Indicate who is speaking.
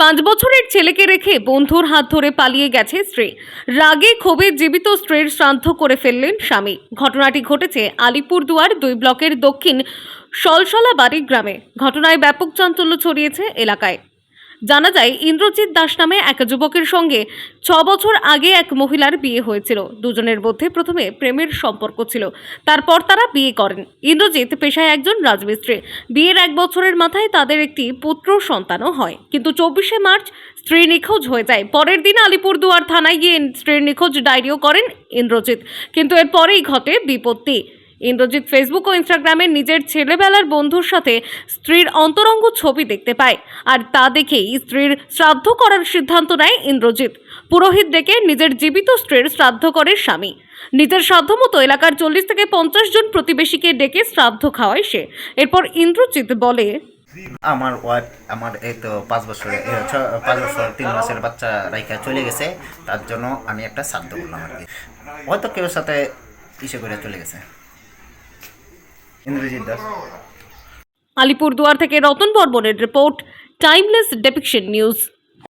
Speaker 1: 5 বছরের ছেলেকে রেখে বন্ধুর হাত ধরে পালিয়ে গেছে স্ত্রী। রাগে ক্ষোভে জীবিত স্ত্রীর শ্রাদ্ধ করে ফেললেন স্বামী। ঘটনাটি ঘটেছে আলিপুরদুয়ার 2 ব্লকের দক্ষিণ সলসলাবাড়ি গ্রামে। ঘটনায় ব্যাপক চাঞ্চল্য ছড়িয়েছে এলাকায়। জানা যায়, ইন্দ্রজিৎ দাস নামে এক যুবকের সঙ্গে 6 বছর আগে এক মহিলার বিয়ে হয়েছিল। দুজনের মধ্যে প্রথমে প্রেমের সম্পর্ক ছিল, তারপর তারা বিয়ে করেন। ইন্দ্রজিৎ পেশায় একজন রাজমিস্ত্রি। বিয়ের 1 বছরের মাথায় তাদের একটি পুত্র সন্তানও হয়, কিন্তু 24শে মার্চ স্ত্রী নিখোঁজ হয়ে যায়। পরের দিন আলিপুরদুয়ার থানায় গিয়ে স্ত্রীর নিখোঁজ ডায়েরিও করেন ইন্দ্রজিৎ, কিন্তু এরপরেই ঘটে বিপত্তি। ইন্দ্রজিৎ ফেসবুক ও ইনস্টাগ্রামে নিজের ছেলেবেলার বন্ধুর সাথে স্ত্রীর অন্তরঙ্গ ছবি দেখতে পায়, আর তা দেখেই স্ত্রীর শ্রাদ্ধ করার সিদ্ধান্ত নেয় ইন্দ্রজিৎ। পুরোহিত ডেকে নিজের জীবিত স্ত্রীর শ্রাদ্ধ করে স্বামী। নিজের সাধ্যমতো এলাকার 40 থেকে 50 জন প্রতিবেশীকে ডেকে শ্রাদ্ধ খাওয়ায় সে। এরপর ইন্দ্রজিৎ বলে,
Speaker 2: আমার ওয়াইফ আমার এই তো 5 বছর 5 বছর 3 মাসের বাচ্চা রাইখা চলে গেছে, তার জন্য আমি একটা শ্রাদ্ধ করলাম আর কি। হয়তো কেউ সাথে ইসে করে চলে গেছে। ইন্দ্রজিৎ দাস।
Speaker 1: আলিপুরদুয়ার থেকে রতন বর্মনের রিপোর্ট, টাইমলেস ডেপিকশন নিউজ।